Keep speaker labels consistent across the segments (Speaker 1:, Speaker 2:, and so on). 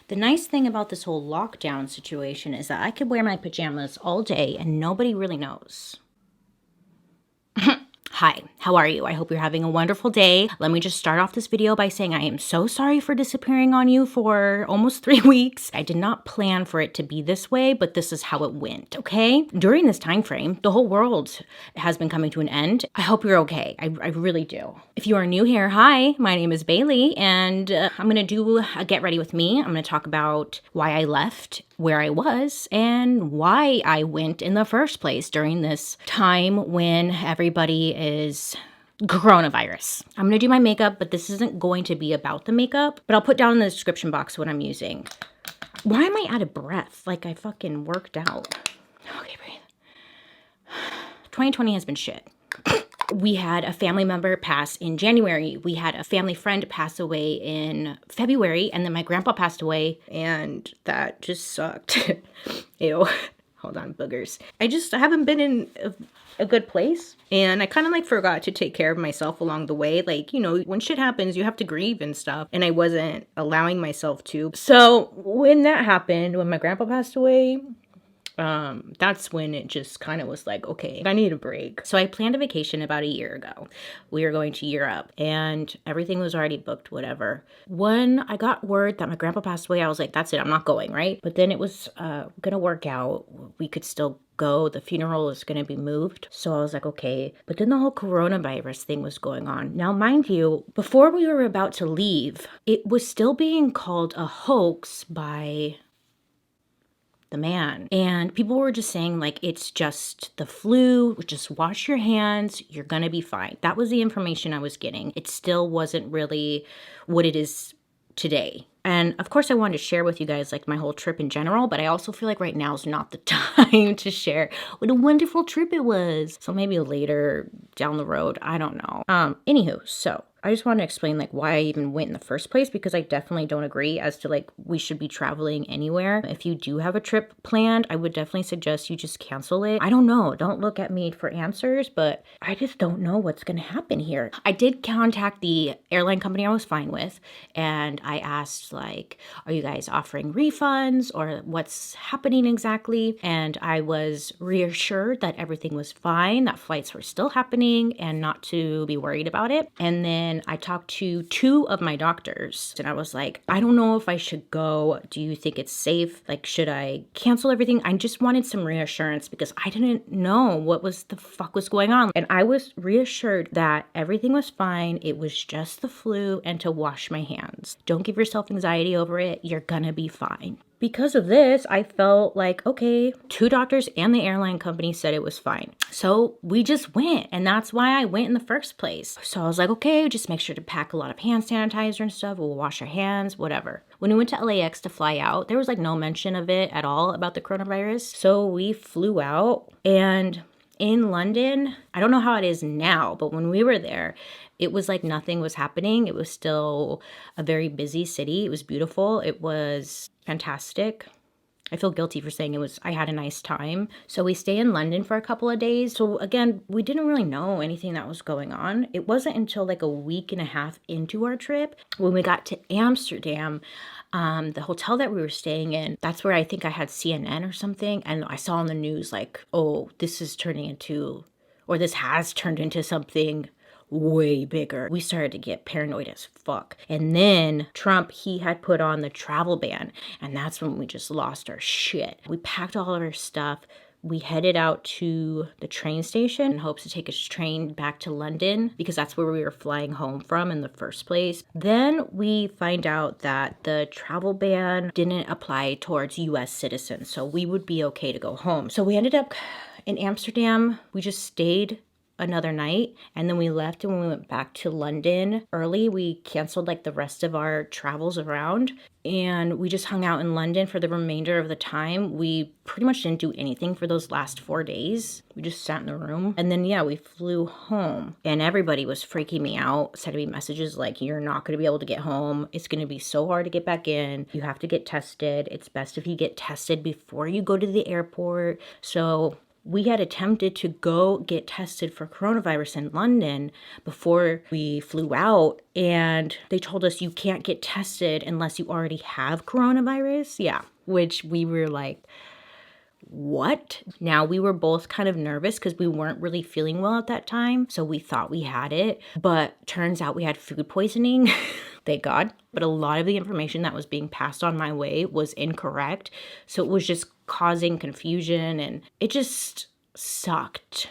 Speaker 1: The nice thing about this whole lockdown situation is that I could wear my pajamas all day and nobody really knows. Hi, how are you? I hope you're having a wonderful day. Let me just start off this video by saying I am so sorry for disappearing on you for almost 3 weeks. I did not plan for it to be this way, but this is how it went, okay? During this time frame, the whole world has been coming to an end. I hope you're okay. I really do. If you are new here, hi, my name is Bailey, and I'm gonna do a get ready with me. I'm gonna talk about why I left where I was and why I went in the first place during this time when everybody is coronavirus. I'm gonna do my makeup, but this isn't going to be about the makeup, but I'll put down in the description box what I'm using. Why am I out of breath? Like I fucking worked out. Okay, breathe. 2020 has been shit. We had a family member pass in January. We had a family friend pass away in February, and then my grandpa passed away, and that just sucked. Ew. Hold on, boogers. I haven't been in a good place, and I kind of like forgot to take care of myself along the way. Like, you know, when shit happens, you have to grieve and stuff, and I wasn't allowing myself to. So when that happened, when my grandpa passed away, that's when it just kind of was like, okay, I need a break. So I planned a vacation about a year ago. We were going to Europe and everything was already booked, whatever. When I got word that my grandpa passed away, I was like, that's it, I'm not going, right? But then it was gonna work out. We could still go. The funeral is going to be moved. So I was like, okay. But then the whole coronavirus thing was going on. Now, mind you, before we were about to leave, it was still being called a hoax by the man. And people were just saying like, it's just the flu, just wash your hands, you're gonna be fine. That was the information I was getting. It still wasn't really what it is today. And of course I wanted to share with you guys like my whole trip in general, but I also feel like right now is not the time to share what a wonderful trip it was. So maybe later down the road, I don't know. Anywho, so I just want to explain like why I even went in the first place, because I definitely don't agree as to like we should be traveling anywhere. If you do have a trip planned, I would definitely suggest you just cancel it. I don't know. Don't look at me for answers, but I just don't know what's going to happen here. I did contact the airline company I was flying with, and I asked like, are you guys offering refunds or what's happening exactly? And I was reassured that everything was fine, that flights were still happening and not to be worried about it. And then I talked to 2 of my doctors and I was like, I don't know if I should go. Do you think it's safe? Like, should I cancel everything? I just wanted some reassurance because I didn't know what the fuck was going on. And I was reassured that everything was fine. It was just the flu and to wash my hands. Don't give yourself anxiety over it. You're gonna be fine. Because of this, I felt like, okay, 2 doctors and the airline company said it was fine. So we just went, and that's why I went in the first place. So I was like, okay, just make sure to pack a lot of hand sanitizer and stuff. We'll wash our hands, whatever. When we went to LAX to fly out, there was like no mention of it at all about the coronavirus. So we flew out, and in London, I don't know how it is now, but when we were there, it was like nothing was happening. It was still a very busy city. It was beautiful. It was fantastic. I feel guilty for saying I had a nice time. So we stayed in London for a couple of days. So again, we didn't really know anything that was going on. It wasn't until like a week and a half into our trip when we got to Amsterdam, the hotel that we were staying in, that's where I think I had CNN or something. And I saw on the news like, oh, this has turned into something way bigger. We started to get paranoid as fuck. And then Trump, he had put on the travel ban, and that's when we just lost our shit. We packed all of our stuff. We headed out to the train station in hopes to take a train back to London because that's where we were flying home from in the first place. Then we find out that the travel ban didn't apply towards US citizens, so we would be okay to go home. So we ended up in Amsterdam. We just stayed another night, and then we left, and when we went back to London early, we canceled like the rest of our travels around, and we just hung out in London for the remainder of the time. We pretty much didn't do anything for those last 4 days. We just sat in the room, and then yeah, we flew home, and everybody was freaking me out, sending me messages like, you're not going to be able to get home. It's going to be so hard to get back in. You have to get tested. It's best if you get tested before you go to the airport. So we had attempted to go get tested for coronavirus in London before we flew out, and they told us you can't get tested unless you already have coronavirus. Yeah, which we were like, what? Now, we were both kind of nervous because we weren't really feeling well at that time, so we thought we had it, but turns out we had food poisoning. Thank God. But a lot of the information that was being passed on my way was incorrect, so it was just causing confusion, and it just sucked.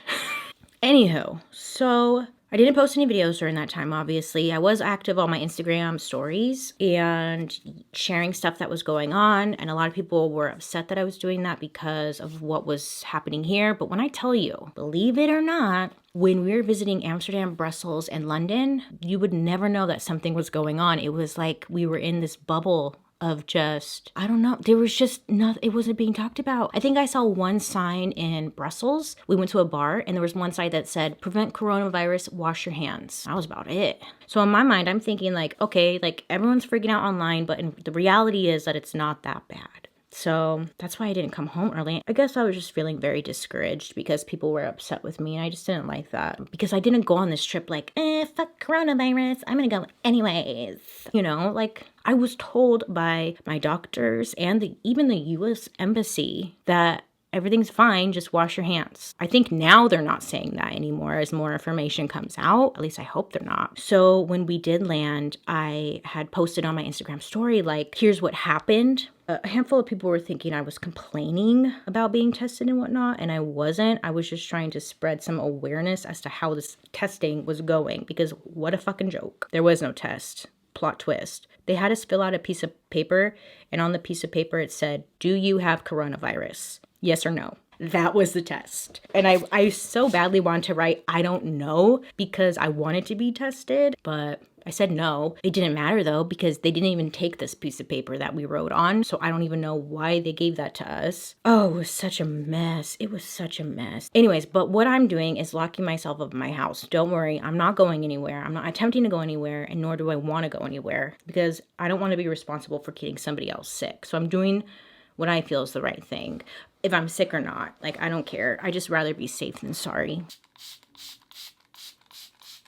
Speaker 1: Anywho, so I didn't post any videos during that time, obviously. I was active on my Instagram stories and sharing stuff that was going on, and a lot of people were upset that I was doing that because of what was happening here. But when I tell you, believe it or not, when we were visiting Amsterdam, Brussels, and London, you would never know that something was going on. It was like we were in this bubble of just, I don't know, there was just nothing, it wasn't being talked about. I think I saw one sign in Brussels. We went to a bar and there was one sign that said, prevent coronavirus, wash your hands. That was about it. So in my mind, I'm thinking like, okay, like everyone's freaking out online, but the reality is that it's not that bad. So that's why I didn't come home early. I guess I was just feeling very discouraged because people were upset with me, and I just didn't like that. Because I didn't go on this trip like, fuck coronavirus, I'm gonna go anyways. You know, like I was told by my doctors and even the US Embassy that everything's fine, just wash your hands. I think now they're not saying that anymore as more information comes out. At least I hope they're not. So when we did land, I had posted on my Instagram story, like, here's what happened. A handful of people were thinking I was complaining about being tested and whatnot, and I wasn't. I was just trying to spread some awareness as to how this testing was going, because what a fucking joke. There was no test. Plot twist. They had us fill out a piece of paper, and on the piece of paper it said, do you have coronavirus? Yes or no. That was the test. And I so badly wanted to write, I don't know, because I wanted to be tested, but I said no. It didn't matter though, because they didn't even take this piece of paper that we wrote on. So I don't even know why they gave that to us. Oh, it was such a mess. It was such a mess. Anyways, but what I'm doing is locking myself up in my house. Don't worry, I'm not going anywhere. I'm not attempting to go anywhere, and nor do I want to go anywhere, because I don't want to be responsible for getting somebody else sick. So I'm doing what I feel is the right thing. If I'm sick or not, like, I don't care. I just rather be safe than sorry.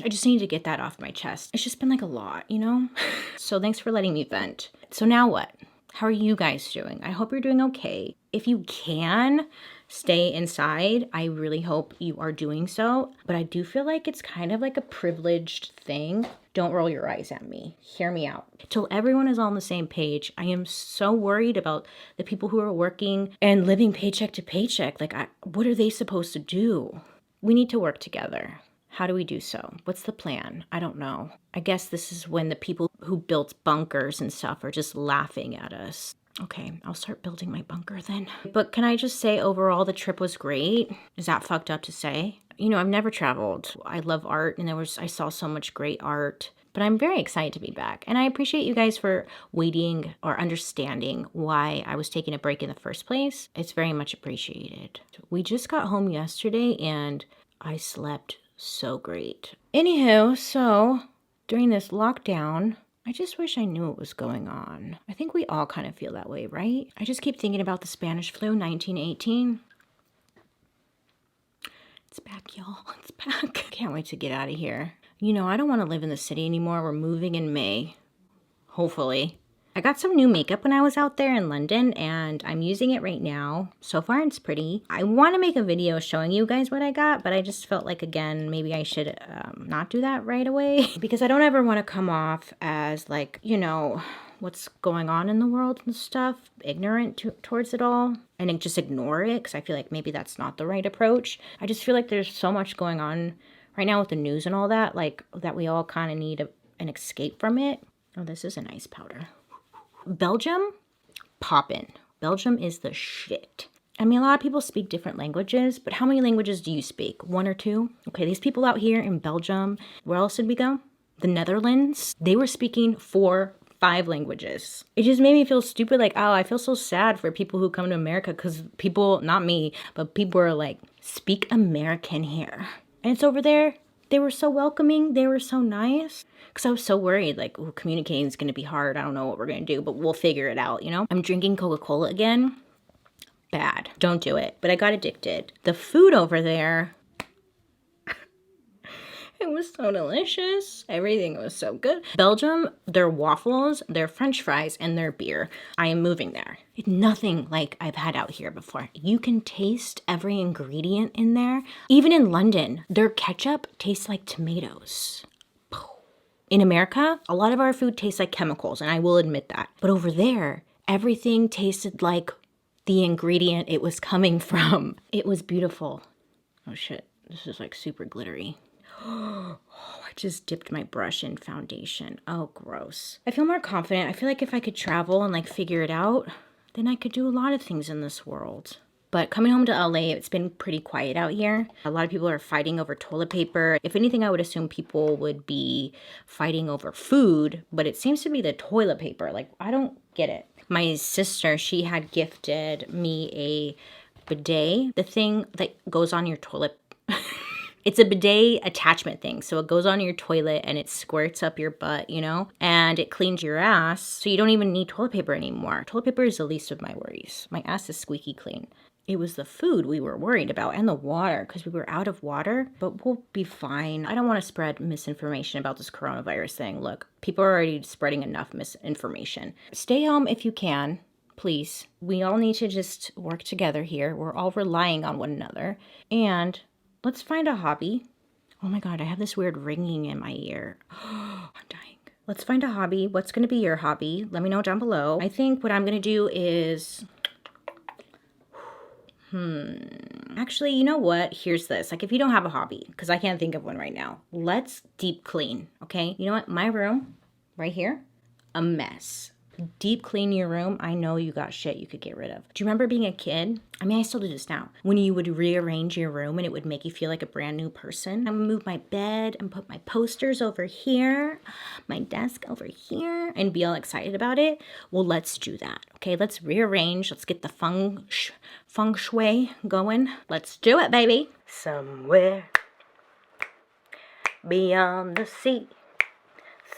Speaker 1: I just need to get that off my chest. It's just been like a lot, you know? So thanks for letting me vent. So now what? How are you guys doing? I hope you're doing okay. If you can stay inside, I really hope you are doing so. But I do feel like it's kind of like a privileged thing. Don't roll your eyes at me. Hear me out. Till everyone is on the same page, I am so worried about the people who are working and living paycheck to paycheck. Like, what are they supposed to do? We need to work together. How do we do so? What's the plan? I don't know. I guess this is when the people who built bunkers and stuff are just laughing at us. Okay, I'll start building my bunker then. But can I just say overall the trip was great? Is that fucked up to say? You know, I've never traveled. I love art, and I saw so much great art. But I'm very excited to be back. And I appreciate you guys for waiting or understanding why I was taking a break in the first place. It's very much appreciated. We just got home yesterday and I slept so great. Anywho, so during this lockdown, I just wish I knew what was going on. I think we all kind of feel that way, right? I just keep thinking about the Spanish flu, 1918. It's back, y'all. It's back. Can't wait to get out of here. You know, I don't want to live in the city anymore. We're moving in May. Hopefully. I got some new makeup when I was out there in London, and I'm using it right now. So far, it's pretty. I want to make a video showing you guys what I got, but I just felt like, again, maybe I should not do that right away. Because I don't ever want to come off as, like, you know, what's going on in the world and stuff, ignorant towards it all, and then just ignore it, because I feel like maybe that's not the right approach. I just feel like there's so much going on right now with the news and all that, like, that we all kind of need an escape from it. Oh, this is a nice powder. Belgium, poppin'. Belgium is the shit. I mean, a lot of people speak different languages, but how many languages do you speak? 1 or 2? Okay, these people out here in Belgium, where else did we go? The Netherlands. They were speaking 4, 5 languages. It just made me feel stupid, like, oh, I feel so sad for people who come to America, because people, not me, but people are like, speak American here. And it's over there. They were so welcoming. They were so nice. Because I was so worried, like, oh, communicating is going to be hard. I don't know what we're going to do, but we'll figure it out, you know? I'm drinking Coca-Cola again. bad. Don't do it. But I got addicted. The food over there, it was so delicious. Everything was so good. Belgium, their waffles, their French fries, and their beer. I am moving there. It's nothing like I've had out here before. You can taste every ingredient in there. Even in London, their ketchup tastes like tomatoes. In America, a lot of our food tastes like chemicals, and I will admit that. But over there, everything tasted like the ingredient it was coming from. It was beautiful. Oh shit, this is like super glittery. Oh, I just dipped my brush in foundation. Oh, gross. I feel more confident. I feel like if I could travel and like figure it out, then I could do a lot of things in this world. But coming home to LA, it's been pretty quiet out here. A lot of people are fighting over toilet paper. If anything, I would assume people would be fighting over food, but it seems to be the toilet paper. Like, I don't get it. My sister, she had gifted me a bidet, the thing that goes on your toilet. It's a bidet attachment thing. So it goes on your toilet and it squirts up your butt, you know, and it cleans your ass. So you don't even need toilet paper anymore. Toilet paper is the least of my worries. My ass is squeaky clean. It was the food we were worried about and the water because we were out of water, but we'll be fine. I don't want to spread misinformation about this coronavirus thing. Look, people are already spreading enough misinformation. Stay home if you can, please. We all need to just work together here. We're all relying on one another. And let's find a hobby. Oh my God, I have this weird ringing in my ear. I'm dying. Let's find a hobby. What's going to be your hobby? Let me know down below. I think what I'm going to do is... Actually, you know what? Here's this. Like, if you don't have a hobby, because I can't think of one right now, let's deep clean, okay? You know what? My room, right here, a mess. Deep clean your room. I know you got shit you could get rid of. Do you remember being a kid? I mean, I still do this now. When you would rearrange your room and it would make you feel like a brand new person. I'm gonna move my bed and put my posters over here, my desk over here, and be all excited about it. Well, let's do that. Okay, let's rearrange. Let's get the feng shui going. Let's do it, baby. Somewhere beyond the sea.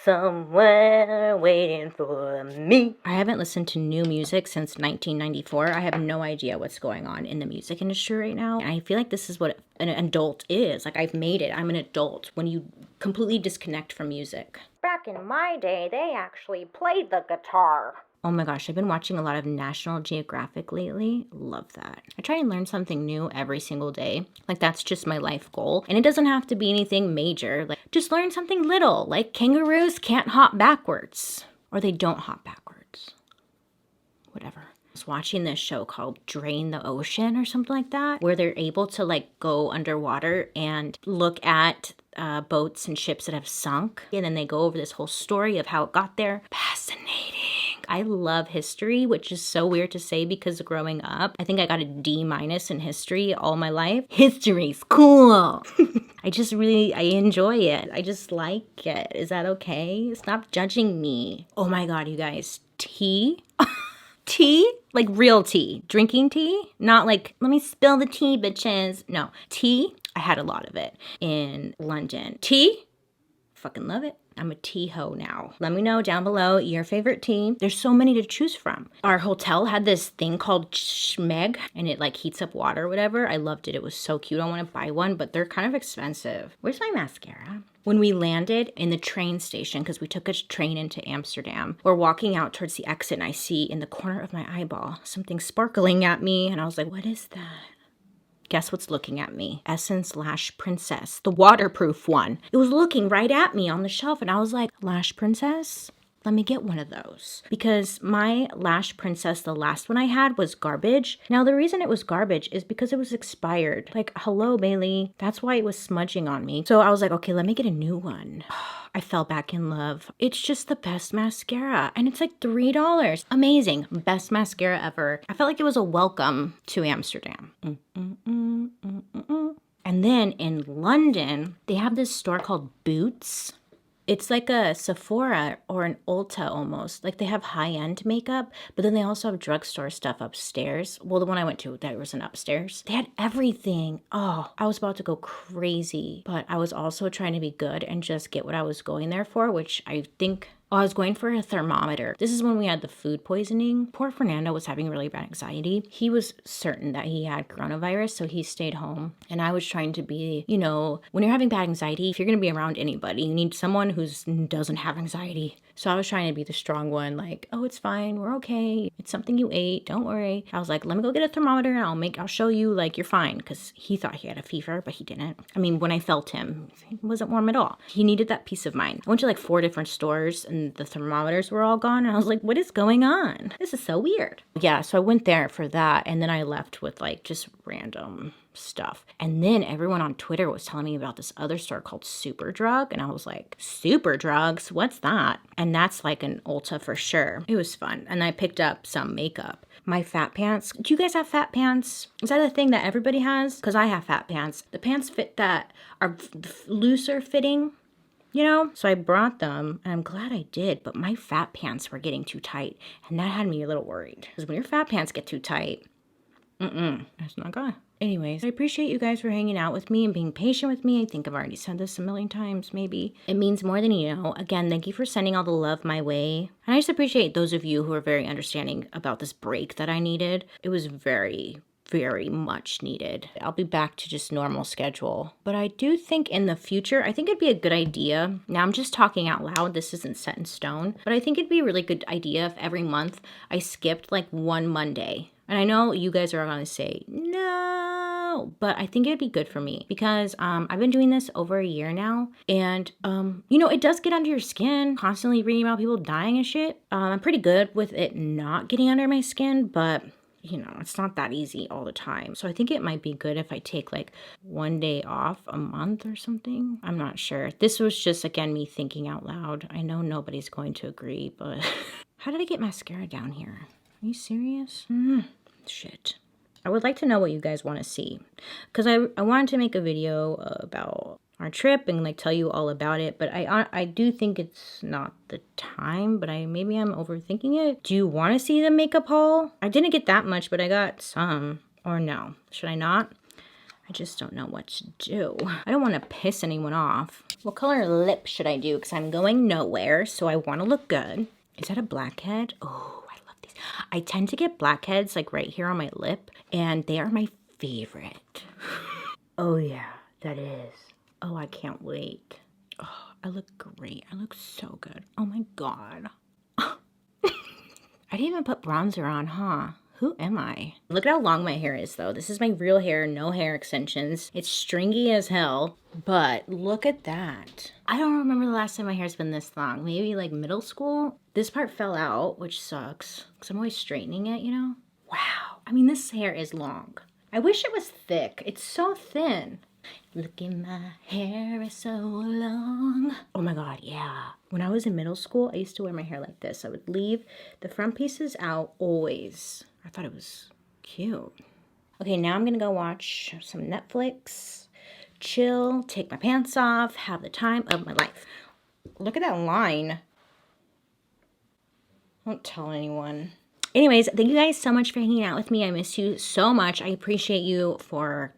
Speaker 1: Somewhere waiting for me. I haven't listened to new music since 1994. I have no idea what's going on in the music industry right now. And I feel like this is what an adult is. Like, I've made it. I'm an adult when you completely disconnect from music. Back in my day, they actually played the guitar. Oh my gosh, I've been watching a lot of National Geographic lately. Love that. I try and learn something new every single day. Like, that's just my life goal. And it doesn't have to be anything major. Like, just learn something little. Like, kangaroos can't hop backwards. Or they don't hop backwards. Whatever. I was watching this show called Drain the Ocean or something like that, where they're able to like go underwater and look at boats and ships that have sunk. And then they go over this whole story of how it got there. Fascinating. I love history, which is so weird to say because growing up, I think I got a D- in history all my life. History's cool. I enjoy it. I just like it. Is that okay? Stop judging me. Oh my God, you guys. Tea? Tea? Like real tea. Drinking tea? Not like, let me spill the tea, bitches. No. Tea? I had a lot of it in London. Tea? Fucking love it. I'm a tea hoe now. Let me know down below your favorite tea. There's so many to choose from. Our hotel had this thing called Schmeg, and it like heats up water or whatever. I loved it. It was so cute. I want to buy one, but they're kind of expensive. Where's my mascara? When we landed in the train station, because we took a train into Amsterdam, we're walking out towards the exit and I see in the corner of my eyeball something sparkling at me. And I was like, what is that? Guess what's looking at me? Essence Lash Princess, the waterproof one. It was looking right at me on the shelf and I was like, Lash Princess? Let me get one of those. Because my Lash Princess, the last one I had, was garbage. Now, the reason it was garbage is because it was expired. Like, hello, Bailey. That's why it was smudging on me. So I was like, okay, let me get a new one. I fell back in love. It's just the best mascara. And it's like $3. Amazing. Best mascara ever. I felt like it was a welcome to Amsterdam. And then in London, they have this store called Boots. It's like a Sephora or an Ulta almost. Like, they have high-end makeup, but then they also have drugstore stuff upstairs. Well, the one I went to, there was an upstairs. They had everything. Oh, I was about to go crazy. But I was also trying to be good and just get what I was going there for, which I think Oh, I was going for a thermometer. This is when we had the food poisoning. Poor Fernando was having really bad anxiety. He was certain that he had coronavirus, so he stayed home. And I was trying to be, you know, when you're having bad anxiety, if you're gonna be around anybody, you need someone who doesn't have anxiety. So I was trying to be the strong one, like, oh, it's fine, we're okay. It's something you ate, don't worry. I was like, let me go get a thermometer and I'll show you, like, you're fine. Because he thought he had a fever, but he didn't. I mean, when I felt him, he wasn't warm at all. He needed that peace of mind. I went to like 4 different stores and the thermometers were all gone. And I was like, what is going on? This is so weird. Yeah, so I went there for that. And then I left with like just random stuff. And then everyone on Twitter was telling me about this other store called Superdrug. And I was like, Superdrugs? What's that? And that's like an Ulta for sure. It was fun. And I picked up some makeup. My fat pants. Do you guys have fat pants? Is that a thing that everybody has? Because I have fat pants. The pants fit that are looser fitting, you know? So I brought them and I'm glad I did, but my fat pants were getting too tight. And that had me a little worried. Because when your fat pants get too tight, it's not good. Anyways, I appreciate you guys for hanging out with me and being patient with me. I think I've already said this a million times, maybe. It means more than you know. Again, thank you for sending all the love my way. And I just appreciate those of you who are very understanding about this break that I needed. It was very, very much needed. I'll be back to just normal schedule. But I do think in the future, I think it'd be a good idea. Now I'm just talking out loud. This isn't set in stone. But I think it'd be a really good idea if every month I skipped like one Monday. And I know you guys are going to say, no, but I think it'd be good for me because I've been doing this over a year now. And, you know, it does get under your skin, constantly reading about people dying and shit. I'm pretty good with it not getting under my skin, but, you know, it's not that easy all the time. So I think it might be good if I take like one day off a month or something. I'm not sure. This was just, again, me thinking out loud. I know nobody's going to agree, but how did I get mascara down here? Are you serious? Shit. I would like to know what you guys want to see. Because I wanted to make a video about our trip and like tell you all about it. But I do think it's not the time. But maybe I'm overthinking it. Do you want to see the makeup haul? I didn't get that much, but I got some. Or no. Should I not? I just don't know what to do. I don't want to piss anyone off. What color lip should I do? Because I'm going nowhere. So I want to look good. Is that a blackhead? Oh. I tend to get blackheads like right here on my lip, and they are my favorite. Oh yeah, that is. Oh, I can't wait. Oh, I look great. I look so good. Oh my God. I didn't even put bronzer on, huh? Who am I? Look at how long my hair is though. This is my real hair, no hair extensions. It's stringy as hell, but look at that. I don't remember the last time my hair's been this long. Maybe like middle school. This part fell out, which sucks because I'm always straightening it, you know? Wow. I mean, this hair is long. I wish it was thick. It's so thin. Look at my hair is so long. Oh my God, yeah. When I was in middle school, I used to wear my hair like this. I would leave the front pieces out always. I thought it was cute. Okay, now I'm gonna go watch some Netflix, chill, take my pants off, have the time of my life. Look at that line. Don't tell anyone. Anyways, thank you guys so much for hanging out with me. I miss you so much. I appreciate you for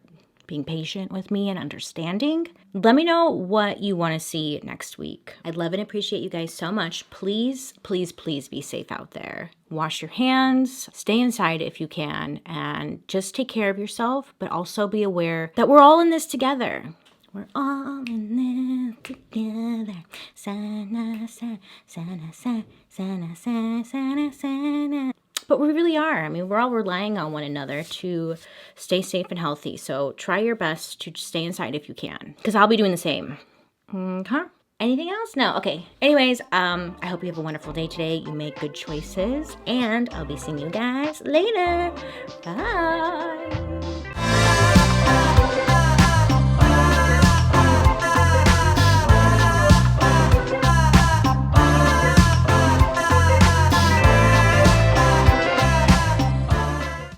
Speaker 1: being patient with me and understanding. Let me know what you want to see next week. I'd love and appreciate you guys so much. Please, please, please be safe out there. Wash your hands, stay inside if you can, and just take care of yourself, but also be aware that we're all in this together. We're all in this together. Sana, sana, sana, sana, sana, sana, sana, sana. But we really are. I mean, we're all relying on one another to stay safe and healthy. So try your best to stay inside if you can. Because I'll be doing the same. Okay? Anything else? No. Okay. Anyways, I hope you have a wonderful day today. You make good choices. And I'll be seeing you guys later. Bye.